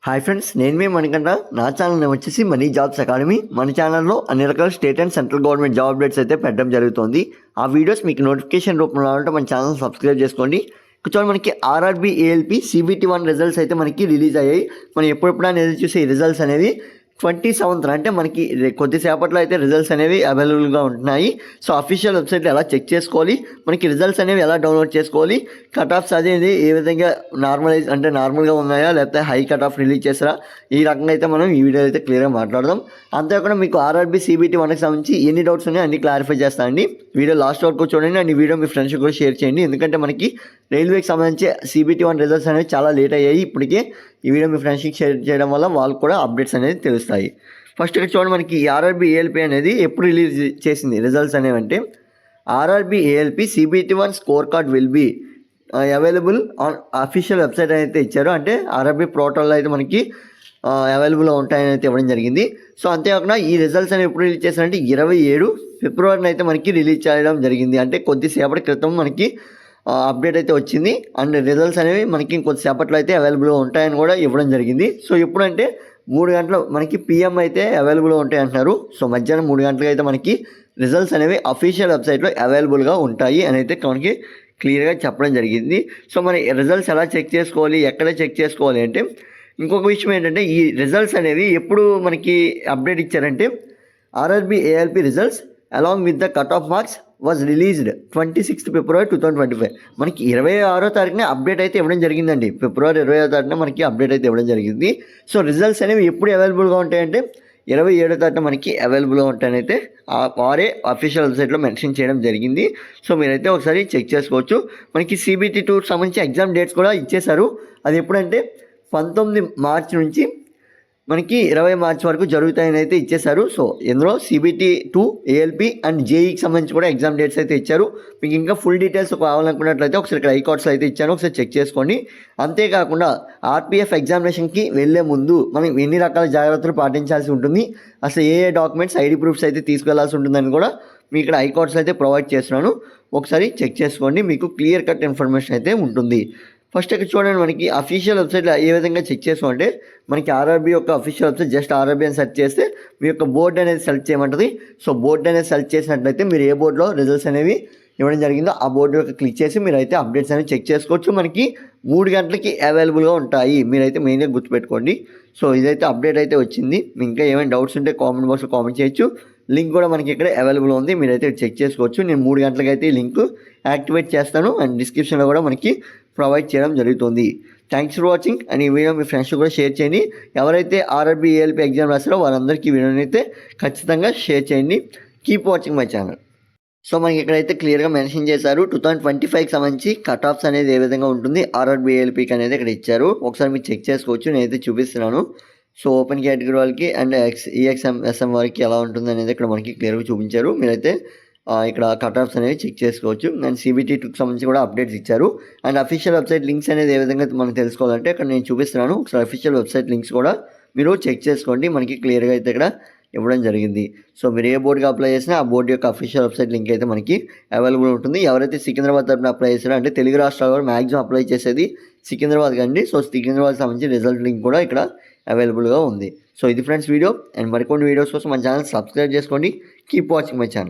Hi friends, నేను మీ మణికంఠ. నా channel వచ్చేసి మనీ జాబ్స్ అకాడమీ. మన ఛానల్లో అన్ని రకాల state and central government job updates అయితే పెట్టడం జరుగుతుంది. ఆ వీడియోస్ మీకు నోటిఫికేషన్ రూపంలో రావాలంటే మన ఛానల్ సబ్స్క్రైబ్ చేసుకోండి. ఇక్కడ మనకి ఆర్ఆర్బీ ఏఎల్పీ CBT1 రిజల్ట్స్ అయితే మనకి రిలీజ్ అయ్యాయి. మనం ఎప్పుడెప్పుడైనా ఎదురు చూసే ఈ రిజల్ట్స్ అనేవి 27th అంటే మనకి కొద్దిసేపట్లో అయితే రిజల్ట్స్ అనేవి అవైలబుల్గా ఉంటున్నాయి. సో అఫీషియల్ వెబ్సైట్లో ఎలా చెక్ చేసుకోవాలి, మనకి రిజల్ట్స్ అనేవి ఎలా డౌన్లోడ్ చేసుకోవాలి, కట్ ఆఫ్స్ అనేది ఏ విధంగా నార్మల్గా ఉన్నాయా లేకపోతే హై కట్ ఆఫ్ రిలీజ్ చేస్తారా, ఈ రకంగా అయితే మనం ఈ వీడియో అయితే క్లియర్గా మాట్లాడదాం. అంతేకాకుండా మీకు ఆర్ఆర్బీ CBT1కి సంబంధించి ఎన్ని డౌట్స్ ఉన్నాయో అన్ని క్లారిఫై చేస్తానండి. వీడియో లాస్ట్ వరకు చూడండి అండ్ ఈ వీడియో మీ ఫ్రెండ్స్ కూడా షేర్ చేయండి. ఎందుకంటే మనకి రైల్వేకి సంబంధించి CBT1 రిజల్ట్స్ అనేవి చాలా లేట్ అయ్యాయి. ఇప్పటికే ఈ వీడియో మీ ఫ్రెండ్స్కి షేర్ చేయడం వల్ల వాళ్ళకు కూడా అప్డేట్స్ అనేది తెలుస్తాయి. ఫస్ట్ ఇక్కడ చూడండి, మనకి ఆర్ఆర్బీ ఏఎల్పీ అనేది ఎప్పుడు రిలీజ్ చేసింది రిజల్ట్స్ అనేవి అంటే, RRB ALP CBT1 score card will be available on official website అయితే ఇచ్చారు. అంటే ఆర్ఆర్బీ పోర్టల్లో అయితే మనకి అవైలబుల్గా ఉంటాయని అయితే ఇవ్వడం జరిగింది. సో అంతేకాకుండా ఈ రిజల్ట్స్ అనేవి ఎప్పుడు రిలీజ్ చేశారంటే 27 ఫిబ్రవరిని అయితే మనకి రిలీజ్ చేయడం జరిగింది. అంటే కొద్దిసేపటి క్రితం మనకి అప్డేట్ అయితే వచ్చింది. అండ్ రిజల్ట్స్ అనేవి మనకి కొద్దిసేపట్లో అయితే అవైలబుల్గా ఉంటాయని కూడా ఇవ్వడం జరిగింది. సో ఎప్పుడంటే 3 గంటలు మనకి PM అయితే అవైలబుల్గా ఉంటాయి అంటున్నారు. సో మధ్యాహ్నం 3 గంటలకు అయితే మనకి రిజల్ట్స్ అనేవి అఫీషియల్ వెబ్సైట్లో అవైలబుల్గా ఉంటాయి అని అయితే మనకి క్లియర్గా చెప్పడం జరిగింది. సో మరి రిజల్ట్స్ ఎలా చెక్ చేసుకోవాలి, ఎక్కడ చెక్ చేసుకోవాలి అంటే, ఇంకొక విషయం ఏంటంటే, ఈ రిజల్ట్స్ అనేవి ఎప్పుడు మనకి అప్డేట్ ఇచ్చారంటే, RRB ALP results along with the cut off marks was released 26th ఫిబ్రవరి 2025. మనకి 26వ తారీఖున అప్డేట్ అయితే ఇవ్వడం జరిగిందండి. ఫిబ్రవరి 20వ తారీఖున మనకి అప్డేట్ అయితే ఇవ్వడం జరిగింది. సో రిజల్ట్స్ అనేవి ఎప్పుడు అవైలబుల్గా ఉంటాయంటే 27వ తారీఖున మనకి అవైలబుల్గా ఉంటాయని అయితే వారే అఫీషియల్ వెబ్సైట్లో మెన్షన్ చేయడం జరిగింది. సో మీరైతే ఒకసారి చెక్ చేసుకోవచ్చు. మనకి CBT2 సంబంధించి ఎగ్జామ్ డేట్స్ కూడా ఇచ్చేశారు. అది ఎప్పుడంటే 19 మార్చి నుంచి మనకి 20 మార్చి వరకు జరుగుతాయని అయితే ఇచ్చేశారు. సో ఇందులో CBT2 ALP అండ్ JEEకి సంబంధించి కూడా ఎగ్జామ్ డేట్స్ అయితే ఇచ్చారు. మీకు ఇంకా ఫుల్ డీటెయిల్స్ కావాలనుకున్నట్లయితే ఒకసారి ఇక్కడ ఐకార్డ్స్ అయితే ఇచ్చాను, ఒకసారి చెక్ చేసుకోండి. అంతేకాకుండా RPF ఎగ్జామినేషన్కి వెళ్ళే ముందు మనం ఎన్ని రకాల జాగ్రత్తలు పాటించాల్సి ఉంటుంది, అసలు ఏ డాక్యుమెంట్స్ ID ప్రూఫ్స్ అయితే తీసుకెళ్లాల్సి ఉంటుందని కూడా మీకు ఇక్కడ ఐకార్డ్స్ అయితే ప్రొవైడ్ చేస్తున్నాను. ఒకసారి చెక్ చేసుకోండి, మీకు క్లియర్ కట్ ఇన్ఫర్మేషన్ అయితే ఉంటుంది. ఫస్ట్ ఇక్కడ చూడండి, మనకి అఫీషియల్ వెబ్సైట్లో ఏ విధంగా చెక్ చేసుకోమంటే, మనకి ఆర్ఆర్బీ యొక్క అఫీషియల్ వెబ్సైట్ జస్ట్ ఆర్ఆర్బీ అని సెర్చ్ చేస్తే మీ యొక్క బోర్డు అనేది సెలెక్ట్ చేయమంటుంది. సో బోర్డు అనేది సెలెక్ట్ చేసినట్లయితే మీరు ఏ బోర్డులో రిజల్ట్స్ అనేవి ఇవ్వడం జరిగిందో ఆ బోర్డు యొక్క క్లిక్ చేసి మీరైతే అప్డేట్స్ అనేవి చెక్ చేసుకోవచ్చు. మనకి 3 గంటలకి అవైలబుల్గా ఉంటాయి, మీరైతే మెయిన్గా గుర్తుపెట్టుకోండి. సో ఇదైతే అప్డేట్ అయితే వచ్చింది. ఇంకా ఏమైనా డౌట్స్ ఉంటే కామెంట్ బాక్స్లో కామెంట్ చేయొచ్చు. లింక్ కూడా మనకి ఇక్కడ అవైలబుల్ ఉంది, మీరైతే చెక్ చేసుకోవచ్చు. నేను 3 గంటలకి అయితే ఈ లింక్ యాక్టివేట్ చేస్తాను అండ్ డిస్క్రిప్షన్లో కూడా మనకి ప్రొవైడ్ చేయడం జరుగుతుంది. థ్యాంక్స్ ఫర్ వాచింగ్ అండ్ ఈ వీడియో మీ ఫ్రెండ్స్ కూడా షేర్ చేయండి. ఎవరైతే ఆర్ఆర్బీ ఏఎల్పీ ఎగ్జామ్ రాస్తారో వాళ్ళందరికీ ఈ వీడియోని అయితే ఖచ్చితంగా షేర్ చేయండి. Keep watching my channel. So మనకి ఇక్కడైతే క్లియర్గా మెన్షన్ చేశారు 2025కి సంబంధించి కట్ ఆఫ్స్ అనేది ఏ విధంగా ఉంటుంది ఆర్ఆర్బీ ఏఎల్పీకి అనేది ఇక్కడ ఇచ్చారు. ఒకసారి మీరు చెక్ చేసుకోవచ్చు, నేనైతే చూపిస్తున్నాను. సో ఓపెన్ కేటగిరీ వాళ్ళకి అండ్ EXM వారికి ఎలా ఉంటుంది అనేది ఇక్కడ మనకి క్లియర్గా చూపించారు. మీరైతే ఇక్కడ కట్ ఆఫ్స్ అనేవి చెక్ చేసుకోవచ్చు. అండ్ CBT2కి సంబంధించి కూడా అప్డేట్స్ ఇచ్చారు. అండ్ అఫీషియల్ వెబ్సైట్ లింక్స్ అనేది ఏ విధంగా మనం తెలుసుకోవాలంటే ఇక్కడ నేను చూపిస్తున్నాను. ఒకసారి అఫీషియల్ వెబ్సైట్ లింక్స్ కూడా మీరు చెక్ చేసుకోండి, మనకి క్లియర్గా అయితే ఇక్కడ ఇవ్వడం జరిగింది. సో మీరు ఏ బోర్డుకి అప్లై చేసినా ఆ బోర్డు యొక్క అఫీషియల్ వెబ్సైట్ లింక్ అయితే మనకి అవైలబుల్ ఉంటుంది. ఎవరైతే సికింద్రాబాద్ తరపున అప్లై చేస్తారో, అంటే తెలుగు రాష్ట్రాలు కూడా మ్యాక్సిమం అప్లై చేసేది సికింద్రాబాద్ కండి. సో సికింద్రాబాద్ సంబంధించి రిజల్ట్ లింక్ కూడా ఇక్కడ అవైలబుల్గా ఉంది. సో ఇది ఫ్రెండ్స్ వీడియో. అండ్ మరికొన్ని వీడియోస్ కోసం మన ఛానల్ సబ్స్క్రైబ్ చేసుకోండి. Keep watching my channel.